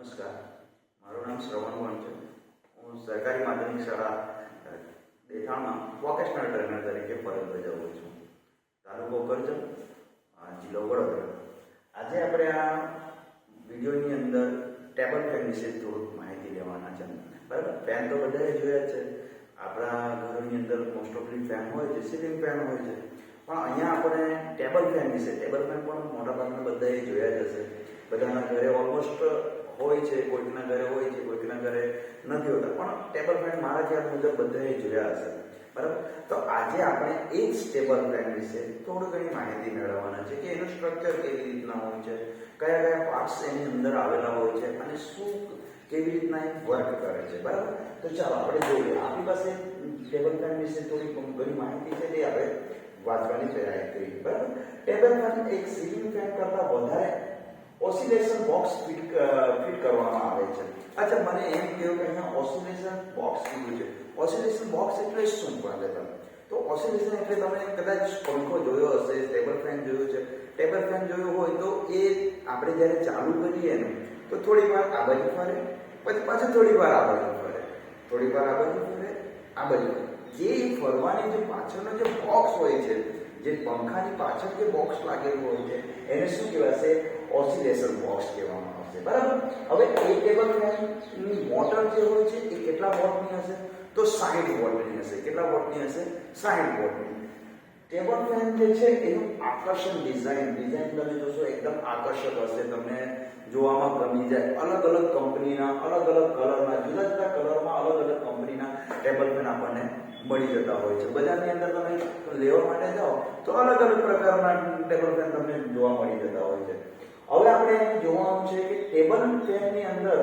નમસ્કાર, મારું નામ શ્રવણ વણ છે. હું સરકારી માધ્યમિક શાળા દેઠાણમાં વોકેશનલ ટ્રેનર તરીકે ફરજ બજાવું છું. તાલુકો કરજણ, જિલ્લો વડોદરા. આજે આપણે આ વિડીયોની અંદર ટેબલ ફેન વિશે થોડુંક માહિતી લેવાના છે. બરાબર, ફેન તો બધાએ જોયા છે. આપણા ઘરોની અંદર મોસ્ટ ઓફલી ફેન હોય છે, સીલિંગ ફેન હોય છે. પણ અહીંયા આપણે ટેબલ ફેન વિશે, ટેબલ ફેન પણ મોટાભાગના બધાએ જોયા જ હશે. બધાના ઘરે ઓલમોસ્ટ હોય છે, કોઈકના ઘરે હોય છે, કોઈકના ઘરે નથી હોતા. પણ ટેબલ ફેન મારા ખ્યાલ મુજબ બધાએ જોયા હશે. બરાબર, તો આજે આપણે એ જ ટેબલ ફેન વિશે થોડી ઘણી માહિતી મેળવવાના છે કે એનું સ્ટ્રક્ચર કેવી રીતના હોય છે, કયા કયા પાર્ટ્સ એની અંદર આવેલા હોય છે અને શું કેવી રીતના એ વર્ક કરે છે. બરાબર, તો ચાલો આપણે જોઈએ. આપણી પાસે ટેબલ ફેન વિશે થોડી ઘણી માહિતી છે, તે આપણે વાંચવાની તૈયારી કરી. બરાબર, ટેબલ ફેન એક સીલિંગ ફેન કરતાં વધારે ઓસિલેશન બોક્સ ફિટ કરવામાં આવે છે. અચ્છા, મને એમ કહ્યું કે અહીંયા ઓસિલેશન બોક્સ કીધું છે. ઓસિલેશન બોક્સ એટલે શું કહે તમે? તો ઓસિલેશન એટલે તમે કદાચ પંખો જોયો હશે, ટેબલ ફેન જોયું છે. ટેબલ ફેન જોયું હોય તો એ આપણે જ્યારે ચાલુ કરીએ ને તો થોડી વાર આ બાજુ ફરે, પછી પાછું થોડી વાર આ બાજુ ફરે, થોડી વાર આ બાજુ ફરે, આ બાજુ. જે ફરવાની જે પાછળનો જે બોક્સ હોય છે, જે પંખાની પાછળ જે બોક્સ લાગેલું હોય છે, એને શું કહેવાશે? ઓસિલેશન બોક્સ કહેવામાં આવશે. બરાબર, હવે એ ટેબલ ફેનની મોટર જે હોય છે એ કેટલા વોટની હશે? તો 60 વોટની હશે. કેટલા વોટની હશે? 60 વોટની. ટેબલ ફેન જે છે એનું આકર્ષણ ડિઝાઇન તમે જોશો એકદમ આકર્ષક હશે, તમને જોવામાં ગમી જાય. અલગ અલગ કંપનીના, અલગ અલગ કલરના, જુદા જુદા કલરમાં અલગ અલગ કંપનીના ટેબલ ફેન આપણને મળી જતા હોય છે. બજારની અંદર તમે લેવા માટે જાઓ તો અલગ અલગ પ્રકારના ટેબલ ફેન તમને જોવા મળી જતા હોય છે. હવે આપણે એને જોવાનું છે કે ટેબલ ફેનની અંદર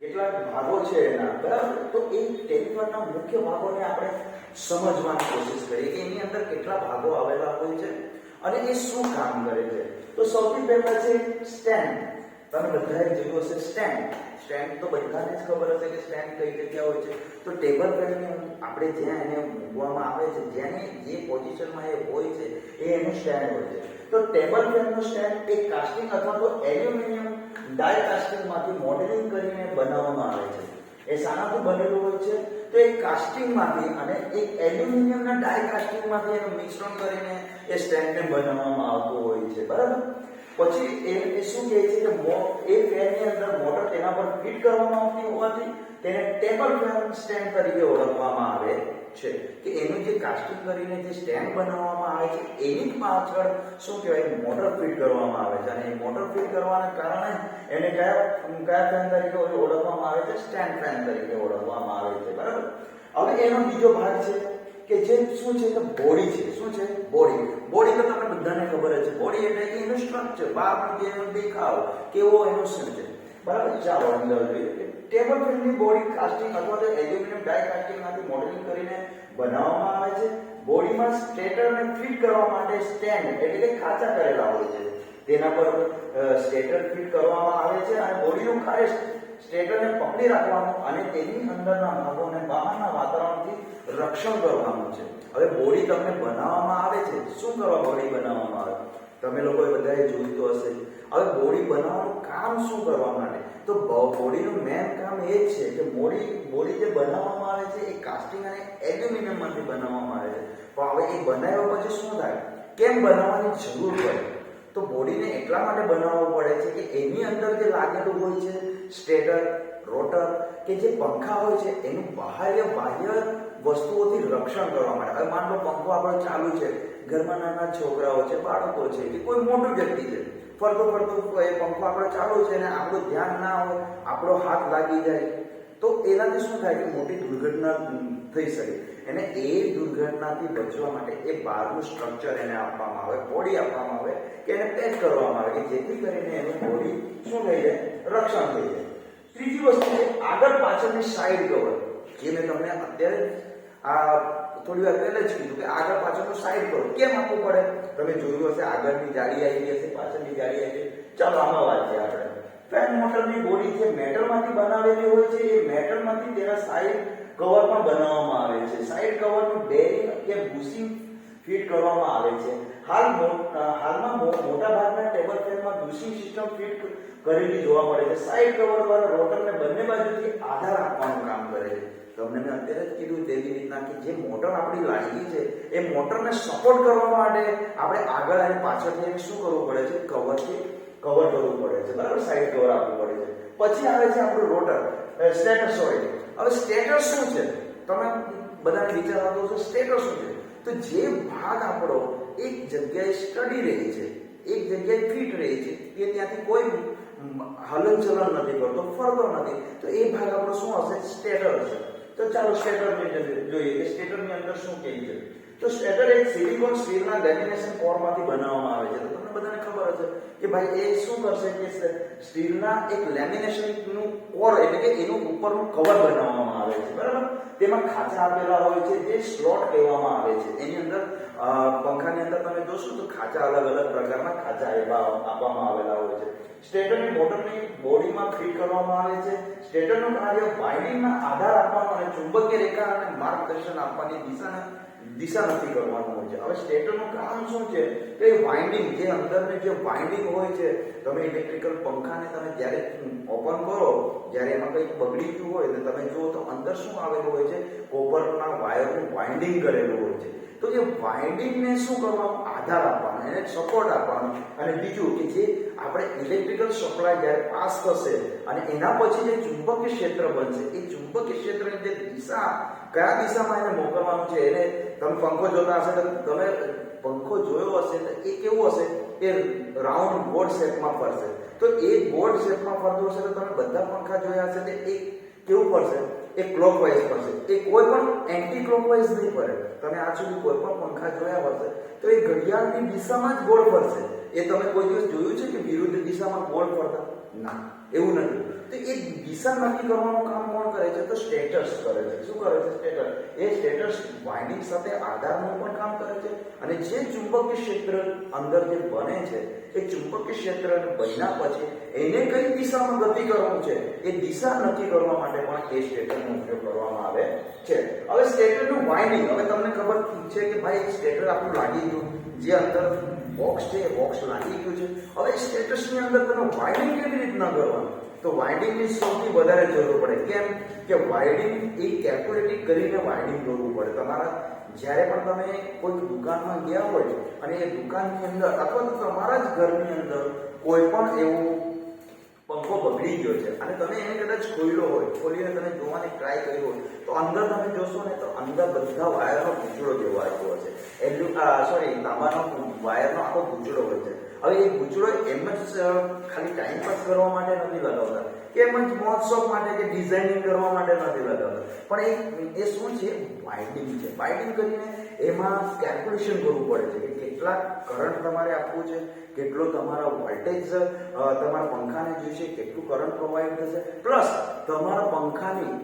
કેટલાક ભાગો છે એના. બરાબર, તો એ ટેબલ ફેનના મુખ્ય ભાગોને આપણે સમજવાની કોશિશ કરીએ કે એની અંદર કેટલા ભાગો આવેલા હોય છે અને એ શું કામ કરે છે. તો સૌથી પહેલા છે સ્ટેન્ડ. તમે બધાએ જોયું હશે સ્ટેન્ડ. સ્ટેન્ડ તો બધાને જ ખબર હશે કે સ્ટેન્ડ કઈ જગ્યા હોય છે. તો ટેબલ ફેનની આપણે જ્યાં એને મૂકવામાં આવે છે, જેની જે પોઝિશનમાં એ હોય છે એ એનું સ્ટેન્ડ હોય છે. તો ટેબલ ફેનનું સ્ટેન્ડ એક કાસ્ટિંગ અથવા તો એલ્યુમિનિયમ ડાય કાસ્ટિંગમાંથી મોડેલિંગ કરીને બનાવવામાં આવે છે. એ શાનાથી બનેલું હોય છે? તો એક કાસ્ટિંગમાંથી અને એક એલ્યુમિનિયમના ડાય કાસ્ટિંગમાંથી એનું મિશ્રણ કરીને એ સ્ટેન્ડને બનાવવામાં આવતું હોય છે. બરાબર, પછી એ શું કહે છે કે એ ફેનની અંદર મોટર તેના પર ફિટ કરવામાં આવતી હોવાથી તેને ટેબલ ફેન સ્ટેન્ડ તરીકે ઓળખવામાં આવે છે. કે એનું જે કાસ્ટિંગ કરીને જે સ્ટેન્ડ બનાવવામાં આવે છે એની પાછળ શું કહેવાય? મોટર ફિટ કરવામાં આવે છે. અને એ મોટર ફિટ કરવાના કારણે એને કયા ફેન તરીકે ઓળખવામાં આવે છે? સ્ટેન્ડ ફેન તરીકે ઓળખવામાં આવે છે. બરાબર, હવે એનો બીજો ભાગ છે કે જે શું છે કે બોડી છે. શું છે? બોડી. બોડી તો તમને બધાને ખબર જ છે. બોડી એટલે કે એનું સ્ટ્રક્ચર, બહારનું જે એનો દેખાવ કેવો એનો શું છે. બરાબર, ચાલો અંદર જોઈએ. ટેબલ ફેનની બોડી કાસ્ટિંગ અથવા તો એલ્યુમિનિયમ ડાય કાસ્ટિંગમાંથી મોડેલિંગ કરીને બનાવવામાં આવે છે. બોડીમાં સ્ટેટરને ફિટ કરવા માટે સ્ટેન્ડ એટલે કે ખાંચા કરેલા હોય છે. તેના પર સ્ટેટર ફિટ કરવામાં આવે છે અને બોડીનું ખાસ સ્ટેટરને પકડી રાખવાનું અને તેની અંદરના ભાગોને બહારના વાતાવરણથી રક્ષણ કરવાનું છે. હવે બોડી તમને બનાવવામાં આવે છે. શું કરવા બોડી બનાવવામાં આવે? તમે લોકોએ બધાએ જોયું તો હશે. હવે બોડી બનાવવાનું કામ શું કરવા માટે? તો બોડીનું મેન કામ એ જ છે કે બોડી જે બનાવવામાં આવે છે એ કાસ્ટિંગ અને એલ્યુમિનિયમમાંથી બનાવવામાં આવે છે. પણ હવે એ બનાવ્યા પછી શું થાય? કેમ બનાવવાની જરૂર પડે? તો બોડીને એટલા માટે બનાવવું પડે છે કે એની અંદર જે લાગેલું હોય છે સ્ટેટર, રોટર કે જે પંખા હોય છે એનું બાહ્ય વસ્તુઓથી રક્ષણ કરવા માટે. હવે માનો પંખો આપણો ચાલુ છે, ઘરમાં નાના છોકરાઓ છે, બાળકો છે કે કોઈ મોટું વ્યક્તિ છે, ફરતો એ પંખો આપણો ચાલુ છે અને આપણું ધ્યાન ના હોય, આપણો હાથ લાગી જાય તો એનાથી શું થાય કે મોટી દુર્ઘટના થઈ શકે. અને એ દુર્ઘટનાથી બચવા માટે એ બહારનું સ્ટ્રક્ચર એને આપવામાં આવે, બોડી આપવામાં આવે કે એને પેક કરવામાં આવે કે જેથી કરીને એનું બોડી શું થઈ જાય? રક્ષણ થઈ જાય. ત્રીજી વસ્તુ છે આગળ પાછળની સાઈડ કવર. જે મેં તમને અત્યારે આ થોડી વાર પહેલા જ કીધું કે આગળ પાછળનું સાઈડ કવર કેમ આપવું પડે? તમે જોયું હશે આગળની જાળી આવી હશે, પાછળની જાળી આવી. ચાલો આમાં વાત છે આપણે. ફેન મોટરની બોડી જે મેટલમાંથી બનાવેલી હોય છે એ મેટલમાંથી તેના સાઈડ કવર પણ બનાવવામાં આવે છે. સાઈડ કવરનું બેરિંગ કે બુશિંગ ફિટ કરવામાં આવે છે. હાલમાં મોટા ભાગના ટેબલ ફેનમાં બુશિંગ સિસ્ટમ ફિટ કરેલી જોવા મળે છે. સાઇડ કવર દ્વારા રોટરને બંને બાજુથી આધાર આપવાનું કામ કરે છે. તમને મેં અત્યારે જ કીધું તેવી રીતના કે જે મોટર આપણી લાગી છે એ મોટરને સપોર્ટ કરવા માટે આપણે આગળ અને પાછળથી એને શું કરવું પડે છે, કવરથી કવર કરવું પડે છે, બરાબર, સાઇડ કવર આપવું પડે છે. પછી આવે છે આપણું રોટર, સ્ટેટર. સોરી, હવે સ્ટેટર શું છે તમે બધાને વિચાર આવતો હશે, સ્ટેટર શું છે? તો જે ભાગ આપણો એક જગ્યાએ સ્ટડી રહે છે, એક જગ્યાએ ફિટ રહે છે, એ ત્યાંથી કોઈ હલનચલન નથી કરતો, ફરતો નથી, તો એ ભાગ આપણો શું હશે? સ્ટેટર હશે. તો ચાલો સ્ટેટરને જોઈએ કે સ્ટેટરની અંદર શું કહે છે. તો સ્ટેટર એક સિલિકોન સ્ટીલના લેમિનેશન કોરમાંથી બનાવવામાં આવે છે. તો તમને બધાને ખબર હશે કે ભાઈ એ શું કરશે કે સ્ટીલના એક લેમિનેશનનું કોર એટલે કે એનું ઉપરનું કવર બનાવવામાં આવે છે, બરાબર. તેમાં ખાંચા આપેલા હોય છે જે સ્લોટ કહેવામાં આવે છે. એની અંદર પંખાની અંદર તમે જોશો તો ખાંચા અલગ અલગ પ્રકારના ખાંચા આપવામાં આવેલા હોય છે. સ્ટેટરની મોટરની બોડીમાં ફિટ કરવામાં આવે છે. સ્ટેટરનું કાર્ય વાઇન્ડિંગના આધાર આપવાનો અને ચુંબકીય રેખા અને માર્ગદર્શન આપવાની દિશા નક્કી કરવાનું હોય છે. હવે સ્ટેટરનું કામ શું છે કે વાઇન્ડિંગ, જે અંદરની જે વાઇન્ડિંગ હોય છે, તમે ઇલેક્ટ્રિકલ પંખાને તમે જ્યારે ઓપન કરો, જ્યારે એમાં કંઈક બગડી ગયું હોય તો તમે જુઓ તો અંદર શું આવેલું હોય છે? કોપરના વાયરનું વાઇન્ડિંગ કરેલું હોય છે. તો એ વાઇન્ડિંગને શું કરવાનું? આધાર આપવાનો, એને સપોર્ટ આપવાનો. અને બીજું કે જે આપણે ઇલેક્ટ્રિકલ સપ્લાય જ્યારે પાસ થશે અને એના પછી જે ચુંબકીય ક્ષેત્ર બનશે, એ ચુંબકીય ક્ષેત્રની જે દિશા, કયા દિશામાં એને મોકલવાનું છે, એને તમે પંખો જોતા હશે તો તમે પંખો જોયો હશે તો એ કેવું હશે? એ રાઉન્ડ બોર્ડ શેપમાં ફરશે. તો એ બોર્ડ શેપમાં ફરતું હશે તો તમે બધા પંખા જોયા હશે તો એ કેવું ફરશે? એ ક્લોકવાઇઝ ફરશે. એ કોઈ પણ એન્ટી ક્લોકવાઇઝ નહીં ફરે. તમે આજ સુધી કોઈ પણ પંખા જોયા હશે તો એ ઘડિયાળની દિશામાં જ ગોળ ફરશે. એ તમે કોઈ દિવસ જોયું છે કે વિરુદ્ધ દિશામાં ગોળ ફરતા? ના, એવું નથી. તો એ દિશા નક્કી કરવાનું કામ કોણ કરે છે? તો સ્ટેટર્સ કરે છે. શું કરે છે? સ્ટેટર. એ સ્ટેટર્સ વાઇન્ડિંગ સાથે આધારનું પણ કામ કરે છે અને જે ચુંબકીય ક્ષેત્ર અંદર જે બને છે એ ચુંબકીય ક્ષેત્ર બન્યા પછી એને કઈ દિશામાં ગતિ કરવાનું છે એ દિશા નક્કી કરવા માટે પણ એ સ્ટેટરનો ઉપયોગ કરવામાં આવે છે. હવે સ્ટેટરનું વાઇન્ડિંગ, હવે તમને ખબર છે કે ભાઈ સ્ટેટર આપણું લાગી ગયું, જે અંદર બોક્સ છે એ બોક્સ લાગી ગયું છે. હવે સ્ટેટસની અંદર તમે વાઇન્ડિંગ કેવી રીતના કરવાનું? તો વાઇન્ડિંગની સૌથી વધારે જરૂર પડે. કેમ કે વાઇન્ડિંગ એ કેલ્ક્યુલેટિવ કરીને વાઇન્ડિંગ કરવું પડે. તમારા જ્યારે પણ તમે કોઈ દુકાનમાં ગયા હોય અને એ દુકાનની અંદર અથવા તો તમારા જ ઘરની અંદર કોઈ પણ એવું પંખો બગડી ગયો છે અને તમે એને કદાચ ખોલ્યો હોય, ખોલીને તમે જોવાની ટ્રાય કરી હોય તો અંદર તમે જોશો ને તો અંદર બધા વાયરનો ગૂંચળો જેવો આવ્યો હશે. તાંબાનો વાયરનો આખો ગૂંચળો હોય છે. હવે એ ગૂંચળો એમ જ ખાલી ટાઈમ પાસ કરવા માટે નથી લગાવતા કે એમ જ મોજ શોખ માટે કે ડિઝાઇનિંગ કરવા માટે નથી લગાવતા, પણ એ શું છે? વાઇન્ડિંગ છે. વાઇન્ડિંગ કરીને એમાં કેલ્ક્યુલેશન કરવું પડે છે કે કેટલા કરંટ તમારે આપવું છે, કેટલો તમારા વોલ્ટેજ તમારા પંખાને જોઈશે, કેટલું કરંટ પ્રોવાઈડ થશે, પ્લસ તમારા પંખાની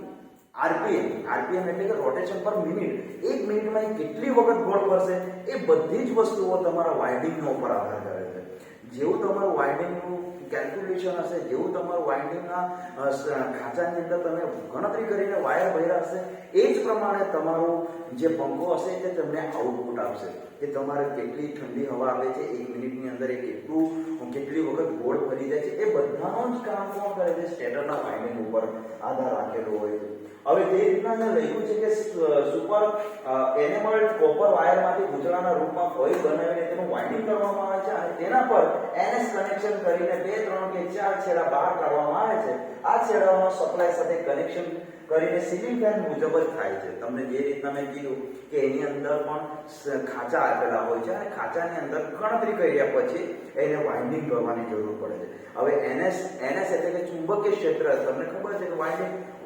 આરપીએમ એટલે કે રોટેશન પર મિનિટ, એક મિનિટમાં કેટલી વખત ગોળ ફરશે, એ બધી જ વસ્તુઓ તમારા વાઇન્ડિંગનો ઉપર આધાર કરે છે. જેવું તમારું વાઇન્ડિંગનું કેલ્ક્યુલેશન હશે, જેવું તમારું વાઇન્ડિંગના ખાંચાની અંદર તમે ગણતરી કરીને વાયર ભર્યા હશે, એ જ પ્રમાણે તમારું જે પંખો હશે તે તમને આઉટપુટ આપશે કે તમારે કેટલી ઠંડી હવા આવે છે એક મિનિટની અંદર, એ કેટલી વખત ગોળ ફરી જાય છે. એ બધાનું જ કામ કોણ કરે છે? સ્ટેટરના વાઇન્ડિંગ ઉપર આધાર રાખેલો હોય છે. હવે તે રીતના મેં લખ્યું છે કે સુપર એનેમલ્ડ કોપર વાયરમાંથી ગૂંચળાના રૂપમાં કોઇલ બનાવીને તેનું વાઇન્ડિંગ કરવામાં આવે છે અને તેના પર NS કનેક્શન કરીને 2, 3 કે 4 છેડા બહાર કાઢવામાં આવે છે. આ છેડાઓનો સપ્લાય સાથે કનેક્શન કરીને સીલિંગ ફેન મુજબ જ થાય છે. તમને જે રીતના મેં કીધું કે એની અંદર પણ ખાંચા આપેલા હોય છે અને ખાંચાની અંદર ગણતરી કર્યા પછી એને વાઇન્ડિંગ કરવાની જરૂર પડે છે. હવે NS એટલે કે ચુંબકીય ક્ષેત્ર, તમને ખબર છે કે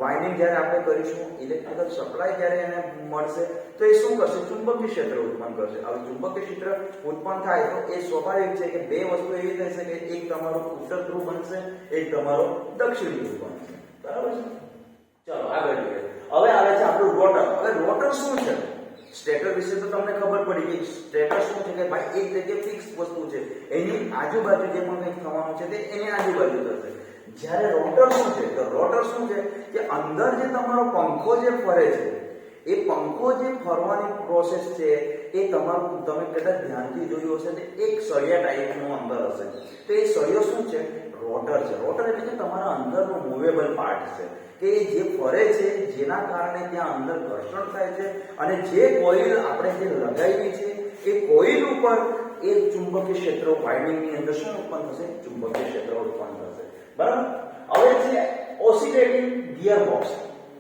વાઇન્ડિંગ જ્યારે આપણે કરીશું, ઇલેક્ટ્રિકલ સપ્લાય જ્યારે એને મળશે તો એ શું કરશે? ચુંબકીય ક્ષેત્ર ઉત્પન્ન કરશે. હવે ચુંબકીય ક્ષેત્ર ઉત્પન્ન થાય તો એ સ્વાભાવિક છે કે બે વસ્તુ એવી થશે કે એક તમારો ઉત્તર ધ્રુવ બનશે, એક તમારો દક્ષિણ ધ્રુવ બનશે. બરાબર છે? ચાલો આગળ જોઈએ. હવે આવે છે આપણું રોટર. હવે રોટર શું છે? સ્ટેટર વિશે તો તમને ખબર પડી ગઈ. સ્ટેટર શું છે કે ભાઈ એક જગ્યાએ ફિક્સ વસ્તુ છે, એની આજુબાજુ જે પણ કંઈક થવાનું છે તે એની આજુબાજુ થશે. જ્યારે રોટર શું છે? તો રોટર શું છે કે અંદર જે તમારો પંખો જે ફરે છે, એ પંખો જે ફરવાની પ્રોસેસ છે એ તમારું તમે કદાચ ધ્યાનથી જોયું હશે તો એક સળિયા ટાઈપનું અંદર હશે. તો એ સળિયો શું છે? રોટર છે. રોટર એટલે કે તમારા અંદરનો મૂવેબલ પાર્ટ છે કે જે ફરે છે, જેના કારણે ત્યાં અંદર ઘર્ષણ થાય છે અને જે કોઇલ આપણે જે લગાવી છે એ કોઇલ ઉપર એ ચુંબકીય ક્ષેત્ર વાઇન્ડિંગની અંદર શું ઉત્પન્ન થશે? ચુંબકીય ક્ષેત્ર ઉત્પન્ન થશે. બરાબર. હવે છે ઓસિલેટિંગ ગિયર બોક્સ.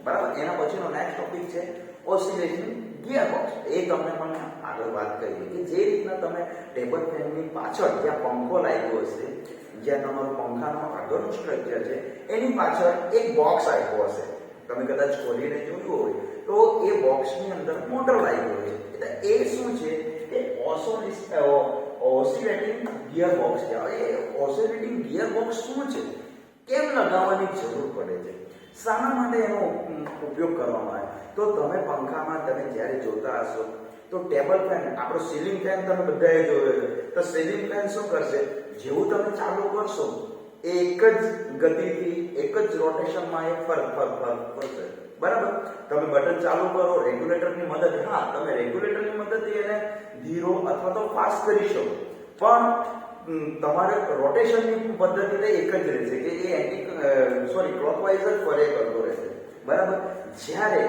બરાબર. એના પછીનો નેક્સ્ટ ટોપિક છે ઓસિલેટિંગ ગિયર બોક્સ. એ તમને પણ આગળ વાત કરી કે જે રીતના તમે ટેબલ ફેનની પાછળ જ્યાં પંખો લાગ્યો હશે, જ્યાં તમારું પંખાનો આગળનું સ્ટ્રક્ચર છે એની પાછળ એક બોક્સ આપ્યો હશે. તમે કદાચ ખોલીને જોયું હોય તો એ બોક્સની અંદર મોટર લાગ્યો છે. એટલે એ શું છે? એ ઓસિલેટિંગ ગિયર બોક્સ છે. હવે એ ઓસિલેટિંગ ગિયર બોક્સ શું છે? કેમ લગાવવાની જરૂર પડે છે? શાના માટે એનો ઉપયોગ કરવામાં આવે? તો તમે પંખામાં તમે જ્યારે જોતા હશો તો ટેબલ ફેન, આપણો સીલિંગ ફેન તમે બધાએ જોયો છે. તો સીલિંગ ફેન શું કરશે? જેવું તમે ચાલુ કરશો એ એક જ ગતિથી એક જ રોટેશનમાં એ ફરશે. બરાબર. તમે બટન ચાલુ કરો રેગ્યુલેટરની મદદ, હા તમે રેગ્યુલેટરની મદદથી એને ધીરો અથવા તો ફાસ્ટ કરી શકો, પણ તમારે રોટેશનની પદ્ધતિ તો એક જ રહેશે કે એ ક્લોકવાઇઝ જ ફરે કરતો રહેશે. બરાબર. જ્યારે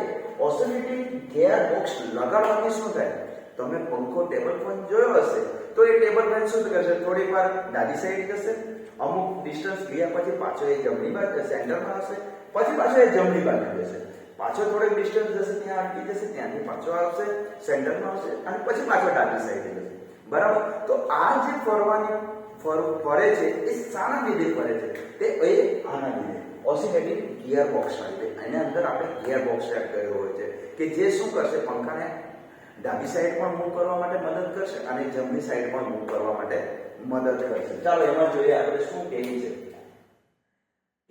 ઓસિલેટિંગ ગિયર બોક્સ લગાડવાથી શું થાય? તમે પંખો ટેબલ ફેન જોયો હશે તો એ ટેબલ ફેન શું કરશે? થોડીક વાર ડાબી સાઈડ જશે, અમુક ડિસ્ટન્સ ગયા પછી પાછો એ જમણી બાજુ સેન્ટરમાં હશે, પછી પાછો એ જમણી બાજુ જશે, પાછો થોડોક ડિસ્ટન્સ જશે, ત્યાં અટકી જશે, ત્યાંથી પાછો આવશે, સેન્ટરમાં આવશે અને પછી પાછો ડાબી સાઈડ જશે. બરાબર. તો આ જે ફરે છે એ શાના લીધે ફરે છે? તે એ આના લીધે ઓસિલેટિંગ ગિયર બોક્સના લીધે. એની અંદર આપણે ગિયર બોક્સ સેટ કર્યો હોય છે કે જે શું કરશે? પંખાને ડાબી સાઈડ પણ મૂવ કરવા માટે મદદ કરશે અને જમણી સાઈડ પણ મૂવ કરવા માટે મદદ કરશે. ચાલો એમાં જોઈએ આપણે શું કહેવું છે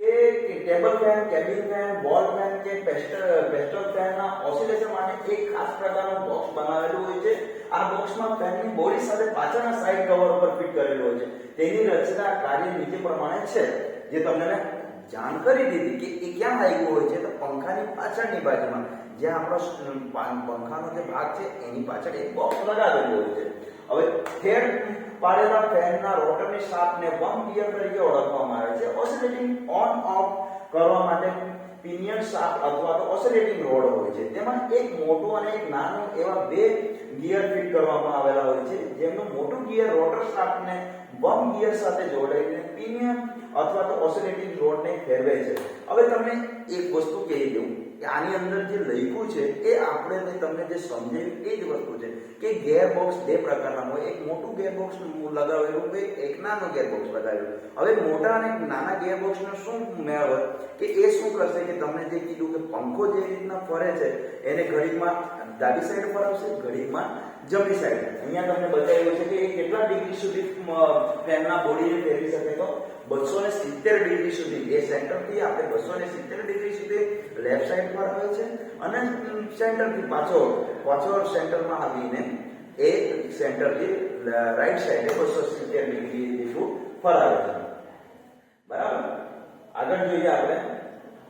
કે ટેબલ ફેન, કેબિન ફેન, બોલ ફેન કે પેસ્ટલ ફેનના ઓસિલેશન માટે એક ખાસ પ્રકારનું બોક્સ બનાવેલું હોય છે. આ બોક્સમાં ફેનની બોડી સાથે પાછળના સાઈડ કવર ઉપર ફિટ કરેલું હોય છે. તેની રચના કાર્ય નીચે પ્રમાણે છે, જે તમને મેં જાણ કરી દીધી કે એ ક્યાં લાગ્યું હોય છે? તો પંખાની પાછળની બાજુમાં, જ્યાં આપણો પંખાનો જે ભાગ છે એની પાછળ એક બોક્સ લગાવેલું હોય છે. હવે થેડ પાડેલા ફેનના રોટરની શાફ્ટને વન ગિયર તરીકે ઓળખવામાં આવે છે. ઓસિલેટિંગ ઓન ઓફ કરવા માટે પિનિયન શાફ્ટ અથવા તો ઓસિલેટિંગ રોડ હોય છે. તેમાં એક મોટું અને એક નાનું એવા બે ગિયર ફિટ કરવામાં આવેલા હોય છે, જેમનું મોટું ગિયર રોટર શાફ્ટને વન ગિયર સાથે જોડાઈને પિનિયન અથવા તો ઓસિલેટિંગ રોડને ફેરવે છે. હવે તમને એક વસ્તુ કહી દઉં કે આની અંદર જે લખ્યું છે એ આપણે તમને જે સમજાવ્યું એ જ વસ્તુ છે કે ગિયર બોક્સ બે પ્રકારના હોય. એક મોટું ગિયર બોક્સ લગાવેલું હોય, એક નાનું ગિયર બોક્સ લગાવેલું. હવે મોટા અને નાના ગિયર બોક્સનો શું મેળ હોય કે એ શું કરશે કે તમને જે કીધું કે પંખો જે રીતના ફરે છે એને ઘડીકમાં ડાબી સાઈડ ફરાવશે, ઘડીકમાં જમણી સાઈડ. અહીંયા તમને બતાવ્યું છે કે એ કેટલા ડિગ્રી સુધી ફેનના બોડીને ફેરવી શકે? તો 270 ડિગ્રી સુધી. એ સેન્ટરથી આપણે 270 ડિગ્રી સુધી લેફ્ટ સાઈડ પર આવે છે અને સેન્ટરથી પાછો સેન્ટરમાં આવીને એ સેન્ટરથી રાઈટ સાઈડે 270 ડિગ્રી જેટલું ફરાવે છે. બરાબર. આગળ જોઈએ આપણે.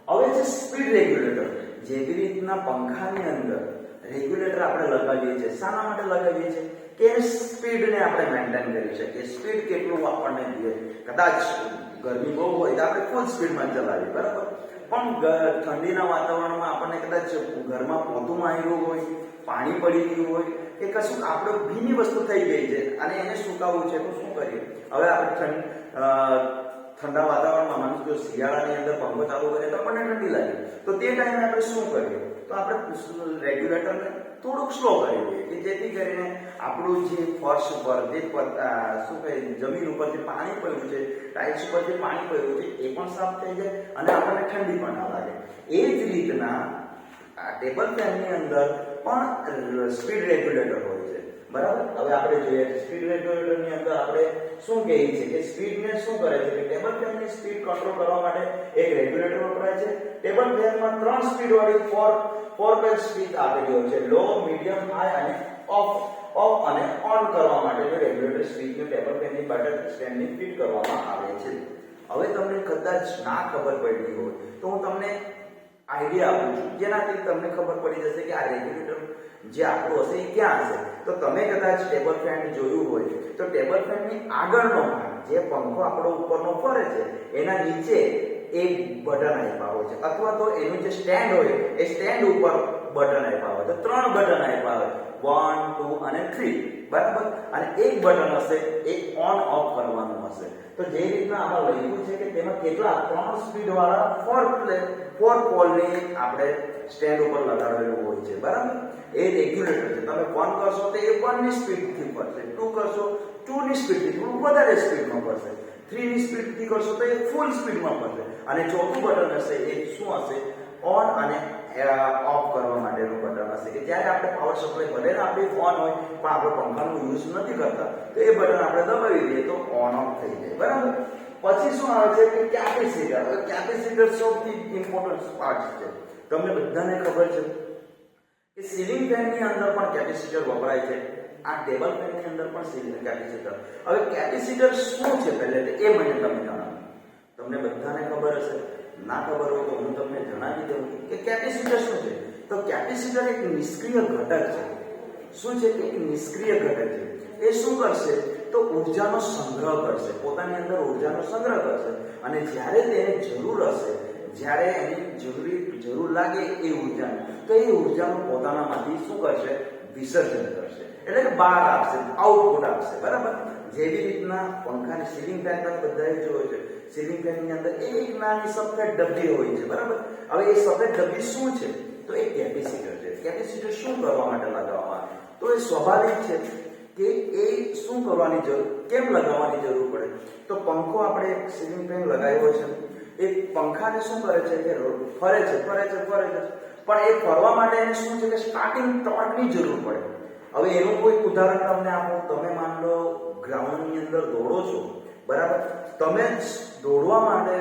હવે છે સ્પીડ રેગ્યુલેટર. જેવી રીતના પંખાની અંદર રેગ્યુલેટર આપણે લગાવીએ છીએ, શાના માટે લગાવીએ છીએ? કે સ્પીડને આપણે મેન્ટેન કરી શકીએ. સ્પીડ કેટલું આપણને જોઈએ? કદાચ ગરમી બહુ હોય તો આપણે ફૂલ સ્પીડમાં ચલાવીએ. બરાબર. પણ ઠંડીના વાતાવરણમાં આપણને કદાચ ઘરમાં પોતું આવ્યું હોય, પાણી પડી ગયું હોય કે કશું આપણે ભીની વસ્તુ થઈ ગઈ છે અને એને સુકાવવું છે તો શું કરીએ? હવે આપણે ઠંડા વાતાવરણમાં માનો કે શિયાળાની અંદર પંખો ચાલુ કરીએ તો આપણને ઠંડી લાગે, તો તે ટાઈમે આપણે શું કરીએ? તો આપણે રેગ્યુલેટરને થોડુંક સ્લો કરી દઈએ કે જેથી કરીને આપણું જે ફર્શ ઉપર જે શું કહે જમીન ઉપર જે પાણી પડ્યું છે, ટાઇલ્સ ઉપર જે પાણી પડ્યું છે એ પણ સાફ થઈ જાય અને આપણને ઠંડી પણ ના લાગે. એ જ રીતના આ ટેબલ ફેનની અંદર પણ સ્પીડ રેગ્યુલેટર હોય છે. બરાબર. હવે આપણે જોઈએ સ્પીડ રેગ્યુલેટરની અંદર આપણે શું કહીએ છીએ કે સ્પીડને શું કરે છે કે ટેબલ ફેનની સ્પીડ કંટ્રોલ કરવા માટે એક રેગ્યુલેટર વપરાય છે. ટેબલ ફેનમાં 3 સ્પીડ વાળી 4 પેજ સ્પીડ આપેલી હોય છે. લો, મીડિયમ, હાઈ અને ઓફ અને ઓન કરવા માટે રેગ્યુલેટર સ્પીડને ટેબલ ફેનની બટન સ્ટેન્ડની ફિટ કરવામાં આવે છે. હવે તમને કદાચ ના ખબર પડી હોય તો હું તમને આઈડિયા આપું છું, જેનાથી તમને ખબર પડી જશે કે આ રેગ્યુલેટર જે આપણું હશે એ ક્યાં હશે. તો તમે કદાચ ટેબલ ફેન જોયું હોય તો ટેબલ ફેનની આગળનો ભાગ જે પંખો આપણો ઉપરનો ફરે છે એના નીચે એક બટન આપ્યા હોય છે, અથવા તો એનું જે સ્ટેન્ડ હોય એ સ્ટેન્ડ ઉપર બટન આપ્યા હોય. તો 3 બટન આપ્યા હોય, 1, 2 અને 3, બરાબર. અને એક બટન હશે એ ઓન ઓફ કરવાનું હશે. તો જે રીતના આમાં લખ્યું છે કે તેમાં કેટલા 3 સ્પીડ વાળા 4 પોલની આપણે સ્ટેન્ડ ઉપર લગાવેલું હોય છે, બરાબર. એ રેગ્યુલેટર છે. તમે 1 કરશો તો એ 1 ની સ્પીડથી ફરશે, 2 કરશો 2 ની સ્પીડથી, થોડું વધારે સ્પીડમાં ફરશે, 3 ની સ્પીડથી કરશો તો એ ફૂલ સ્પીડમાં ફરશે. અને ચોથું બટન હશે એ શું હશે? ઓન અને ઓફ કરવા માટેનું બટન હશે, કે જ્યારે આપણે પાવર સપ્લાય ભલે ને આપણી ઓન હોય પણ આપણે પંખાનો યુઝ નથી કરતા તો એ બટન આપણે દબાવી દઈએ તો ઓન ઓફ થઈ જાય, બરાબર. પછી શું આવે છે કે કેપેસિટર. હવે કેપેસિટર સૌથી ઇમ્પોર્ટન્ટ પાર્ટ છે. તમને બધાને ખબર છે કે સીલિંગ ફેનની અંદર પણ કેપેસિટર વપરાય છે, આ ટેબલ ફેનની અંદર પણ સીલિંગ કેપેસિટર. હવે કેપેસિટર શું છે પહેલે એ મને તમે જણાવો. તમને બધાને ખબર હશે, ના ખબર હોય તો હું તમને જણાવી દઉં કે કેપેસિટર શું છે. તો કેપેસિટર એક નિષ્ક્રિય ઘટક છે. શું છે? એક નિષ્ક્રિય ઘટક છે. એ શું કરશે? તો ઉર્જાનો સંગ્રહ કરશે, પોતાની અંદર ઉર્જાનો સંગ્રહ કરશે, અને જ્યારે તેને જરૂર હશે, જ્યારે એની જરૂર લાગે એ ઉર્જાની, તો એ ઉર્જાનું પોતાનામાંથી શું કરશે? વિસર્જન કરશે, એટલે કે બહાર આપશે, આઉટપુટ આપશે, બરાબર. જેવી રીતના પંખાની સીલિંગ ફેન તમે બધાએ જોયો છે, સીલિંગ ફેનની અંદર એક નાની સફેદ ડબ્બી હોય છે, બરાબર. હવે એ સફેદ ડબ્બી શું છે? તો એ કેપેસિટર છે. કેપેસિટર શું કરવા માટે લગાવવામાં આવે? તો એ સ્વાભાવિક છે કે એ શું કરવાની જરૂર, કેમ લગાવવાની જરૂર પડે? તો પંખો આપણે સીલિંગ ફેન લગાવ્યો છે, એ પંખાને શું કરે છે કે ફરે છે, પણ એ ફરવા માટે એને શું છે કે સ્ટાર્ટિંગ ટોર્કની જરૂર પડે. હવે એનું કોઈ ઉદાહરણ તમને આપું. તમે માન લો ગ્રાઉન્ડની અંદર દોડો છો, બરાબર. તમે દોડવા માટે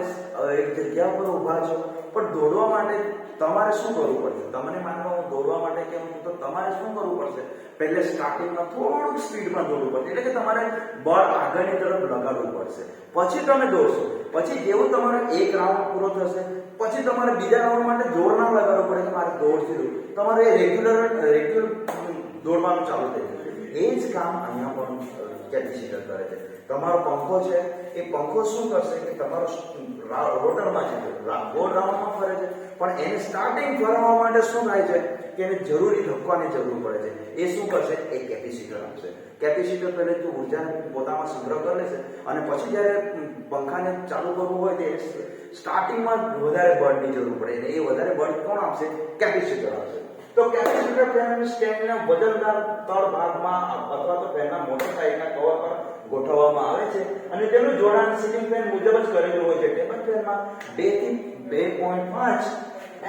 એક જગ્યા પર ઊભા છો, પણ દોડવા માટે તમારે શું કરવું પડશે? તમને માન લો દોડવા માટે કેમ તો તમારે શું કરવું પડશે? પહેલે સ્ટાર્ટિંગમાં થોડુંક સ્પીડમાં દોડવું પડશે, એટલે કે તમારે બળ આગળની તરફ લગાડવું પડશે, પછી તમે દોડશો. પછી જેવું તમારો એક રાઉન્ડ પૂરો થશે પછી તમારે બીજા રાઉન્ડ માટે જોર ના લગાડવું પડે કે મારે દોડથી દઉં, તમારે રેગ્યુલર દોડવાનું ચાલુ થઈ જશે. એ જ કામ અહીંયા પણ કેપેસિટર કરે છે. તમારો પંખો છે, એ પંખો શું કરશે કે તમારો રોટરમાં છે, ગોળ રાઉન્ડમાં ફરે છે, પણ એને સ્ટાર્ટિંગ ફરવા માટે શું થાય છે કે એને જરૂરી ધક્કાની જરૂર પડે છે. એ શું કરશે? એ કેપેસિટર આપશે. કેપેસિટર પહેલે તો ઉર્જાને પોતામાં સંગ્રહ કરી લેશે, અને પછી જ્યારે પંખાને ચાલુ કરવું હોય તો સ્ટાર્ટિંગમાં વધારે બળની જરૂર પડે, અને એ વધારે બળ કોણ આપશે? કેપેસિટર આપશે. તો કેપેસિટર ફેન સ્ટેન્ડના વજનદાર તળ ભાગમાં અથવા તો ફેનના મોટર સાઈડના કવર પર ગોઠવવામાં આવે છે, અને તેનું જોડાણ સીલિંગ ફેન મુજબ જ કરેલું હોય છે. ટેબલ ફેનમાં 2 થી 2.5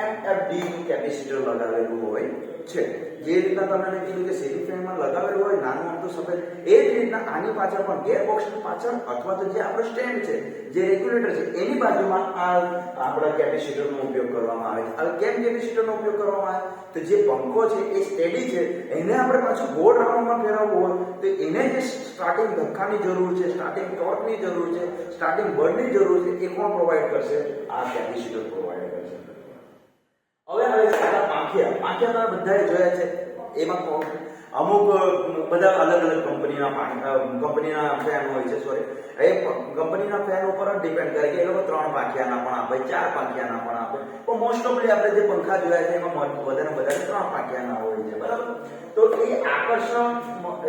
MFD નું કેપેસિટર લગાવેલું હોય છે. જે રીતના તમને કીધું કે સીલિંગ ફેનમાં લગાવેલું હોય નાનું અમથું સફેદ, એ જ રીતના આની પાછળ પણ ગેરબોક્સની પાછળ અથવા તો જે આપણો સ્ટેન્ડ છે, જે રેગ્યુલેટર છે, એની બાજુમાં આ આપણા કેપેસિટરનો ઉપયોગ કરવામાં આવે છે. હવે કેમ કેપેસિટરનો ઉપયોગ કરવામાં આવે? તો જે પંખો છે એ સ્ટેડી છે, એને આપણે પાછું ગોળ રાઉન્ડમાં ફેરવવું હોય તો એને જે સ્ટાર્ટિંગ ધક્કાની જરૂર છે, સ્ટાર્ટિંગ ટોર્કની જરૂર છે, સ્ટાર્ટિંગ બળની જરૂર છે, એ કોણ પ્રોવાઈડ કરશે? આ કેપેસિટર પ્રોવાઈડ કરશે. હવે આવે છે પાંખિયા. પાંખિયા તમે બધાએ જોયા છે. એમાં અમુક બધા અલગ અલગ કંપનીના ફેન હોય છે. એ કંપનીના ફેન ઉપર જ ડિપેન્ડ કરે કે એ લોકો 3 પાંખિયાના પણ આપે, 4 પાંખિયાના પણ આપે, પણ મોસ્ટ ઓફલી આપણે જે પંખા જોયા છે એમાં વધારે 3 પાંખિયાના હોય છે, બરાબર. તો એ આકર્ષણ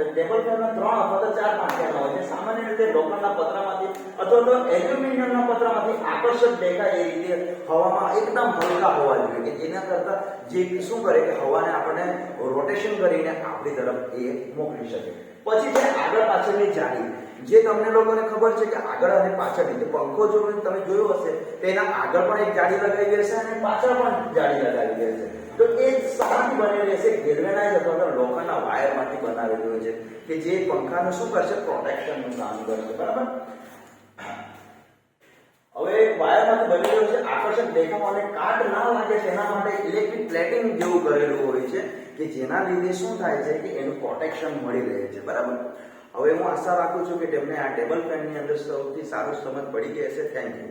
ટેબલ ફેનના 3 અથવા તો 4 પાંખિયાના હોય છે. સામાન્ય રીતે લોખંડના પતરામાંથી અથવા તો એલ્યુમિનિયમના પતરામાંથી આકર્ષક દેખાય એ રીતે હવામાં એકદમ હલકા હોવા જોઈએ, કે જેના કરતા જે શું કરે કે હવાને આપણને રોટેશન કરીને આપણી તરફ એ મોકલી શકે. પછી છે આગળ પાછળની જાળી. જે તમને લોકોને ખબર છે કે આગળ અને પાછળની, જે પંખો જો તમે જોયો હશે તેના આગળ પણ એક જાળી લગાવી હશે અને પાછળ પણ જાળી લગાવી હશે. તો એ શામાંથી બનેલી હશે? ગેલ્વેનાઇઝ અથવા તો લોખંડના વાયરમાંથી બનાવેલી હોય છે, કે જે પંખાનું શું કરશે? પ્રોટેક્શનનું કામ કરશે, બરાબર. હવે વાયરમાંથી બનેલું છે, આકર્ષક દેખાવ અને કાટ ના લાગે તેના માટે ઇલેક્ટ્રિક પ્લેટિંગ જેવું કરેલું હોય છે, કે જેના લીધે શું થાય છે કે એનું પ્રોટેક્શન મળી રહે છે, બરાબર. હવે હું આશા રાખું છું કે તમને આ ટેબલ ફેનની અંદર સૌથી સારું સમજ પડી ગઈ હશે. Thank you.